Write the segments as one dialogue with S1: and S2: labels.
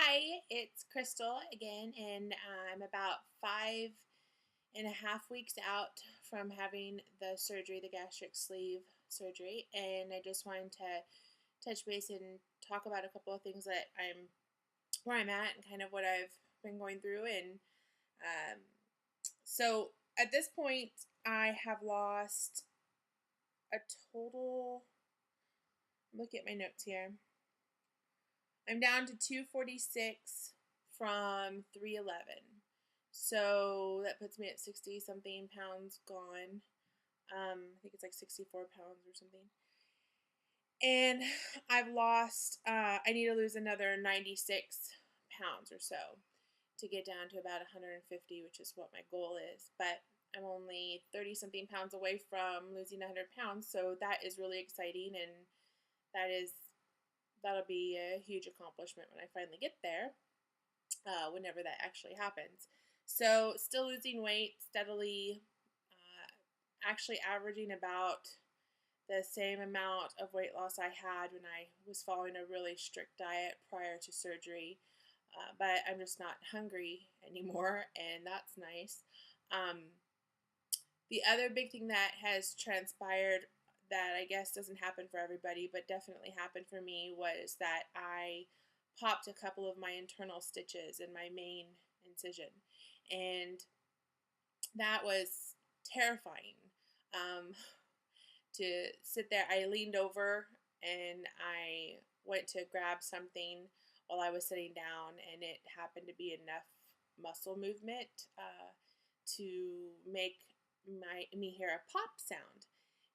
S1: Hi, it's Crystal again, and I'm about 5.5 weeks out from having the surgery, the gastric sleeve surgery, and I just wanted to touch base and talk about a couple of things that where I'm at and kind of what I've been going through. And um, so at this point, I have lost a total. Look at my notes here. I'm down to 246 from 311. So that puts me at 60 something pounds gone. I think it's like 64 pounds or something. And I need to lose another 96 pounds or so to get down to about 150, which is what my goal is. But I'm only 30 something pounds away from losing 100 pounds. So that is really exciting. And that is that'll be a huge accomplishment when I finally get there, whenever that actually happens. So, still losing weight steadily, actually averaging about the same amount of weight loss I had when I was following a really strict diet prior to surgery. But I'm just not hungry anymore, and that's nice. Um, the other big thing that has transpired that I guess doesn't happen for everybody, but definitely happened for me, was that I popped a couple of my internal stitches in my main incision. And that was terrifying. Um, to sit there, I leaned over and I went to grab something while I was sitting down, and it happened to be enough muscle movement to make me hear a pop sound,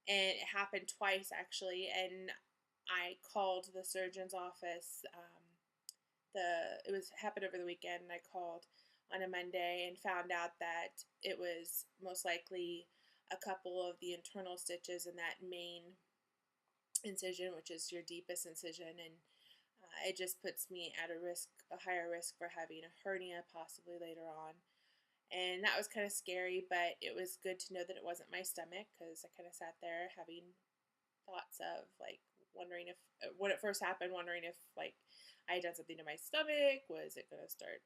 S1: and it happened twice actually. And I called the surgeon's office. It was happened over the weekend, and I called on a Monday and found out that it was most likely a couple of the internal stitches in that main incision, which is your deepest incision, and it just puts me at a higher risk for having a hernia possibly later on. And that was kind of scary, but it was good to know that it wasn't my stomach, because I kind of sat there having thoughts of like wondering if, when it first happened, wondering if like I had done something to my stomach. Was it going to start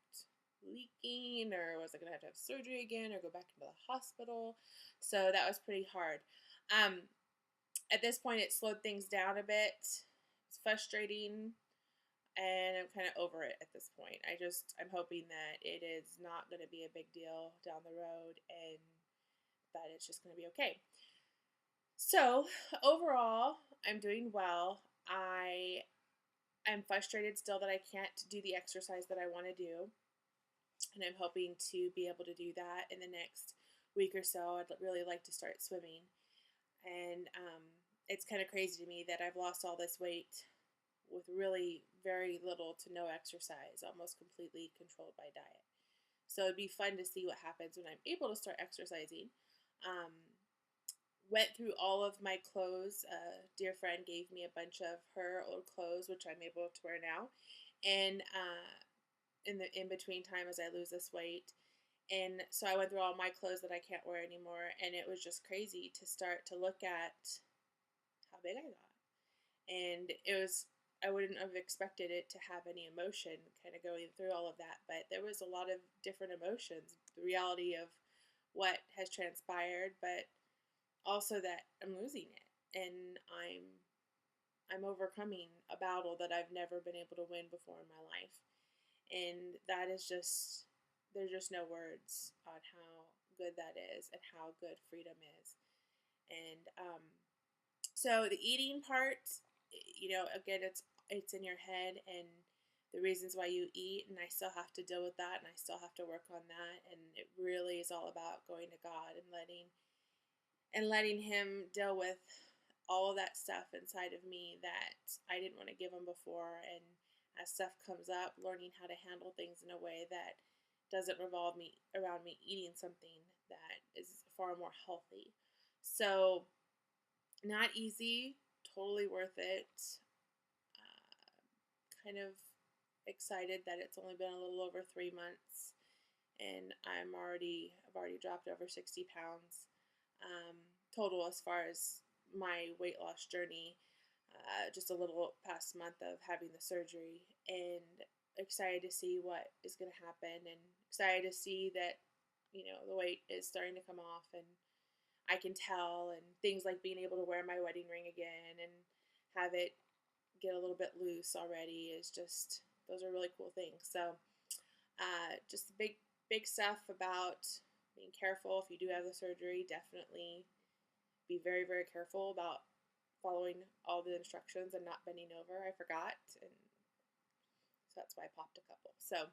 S1: leaking, or was I going to have surgery again or go back into the hospital? So that was pretty hard. At this point, it slowed things down a bit. It's frustrating, and I'm kind of over it at this point. I'm hoping that it is not going to be a big deal down the road, and that it's just going to be okay. So overall, I'm doing well. I'm frustrated still that I can't do the exercise that I want to do, and I'm hoping to be able to do that in the next week or so. I'd really like to start swimming, and it's kind of crazy to me that I've lost all this weight with really very little to no exercise, almost completely controlled by diet. So it'd be fun to see what happens when I'm able to start exercising. Um, Went through all of my clothes. A dear friend gave me a bunch of her old clothes, which I'm able to wear now, and in the in between time as I lose this weight. And so I went through all my clothes that I can't wear anymore, and it was just crazy to start to look at how big I got. And I wouldn't have expected it to have any emotion kind of going through all of that, but there was a lot of different emotions. The reality of what has transpired, but also that I'm losing it, and I'm overcoming a battle that I've never been able to win before in my life. And that is just, there's just no words on how good that is and how good freedom is. And so the eating part, again, it's in your head, and the reasons why you eat, and I still have to deal with that, and I still have to work on that. And it really is all about going to God and letting him deal with all of that stuff inside of me that I didn't want to give him before. And as stuff comes up, learning how to handle things in a way that doesn't revolve me around me eating something that is far more healthy. So, not easy, totally worth it. Kind of excited that it's only been a little over 3 months, and I've already dropped over 60 pounds total as far as my weight loss journey. Just a little past month of having the surgery, and excited to see what is going to happen, and excited to see that, the weight is starting to come off, and I can tell, and things like being able to wear my wedding ring again and have it get a little bit loose already is just, those are really cool things. So just big stuff about being careful if you do have the surgery. Definitely be very, very careful about following all the instructions and not bending over. I forgot, and so that's why I popped a couple. So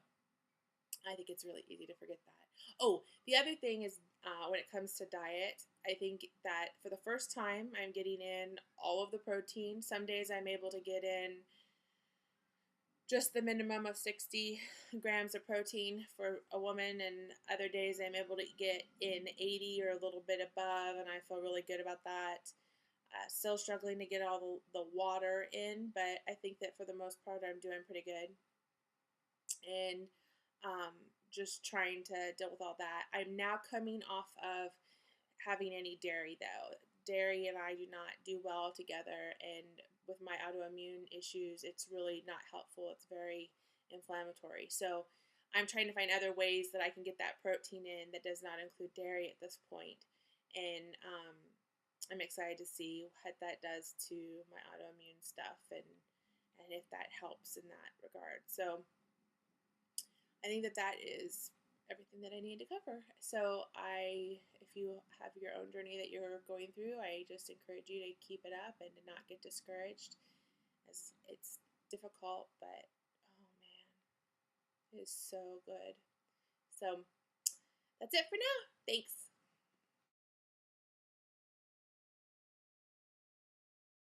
S1: I think it's really easy to forget that. Oh, the other thing is when it comes to diet, I think that for the first time I'm getting in all of the protein. Some days I'm able to get in just the minimum of 60 grams of protein for a woman, and other days I'm able to get in 80 or a little bit above, and I feel really good about that. Still struggling to get all the water in, but I think that for the most part I'm doing pretty good. And just trying to deal with all that. I'm now coming off of having any dairy, though. Dairy and I do not do well together, and with my autoimmune issues, it's really not helpful. It's very inflammatory. So I'm trying to find other ways that I can get that protein in that does not include dairy at this point. And I'm excited to see what that does to my autoimmune stuff, and if that helps in that regard. So I think that is everything that I need to cover. So if you have your own journey that you're going through, I just encourage you to keep it up and to not get discouraged, as it's difficult, but oh man, it is so good. So that's it for now. Thanks.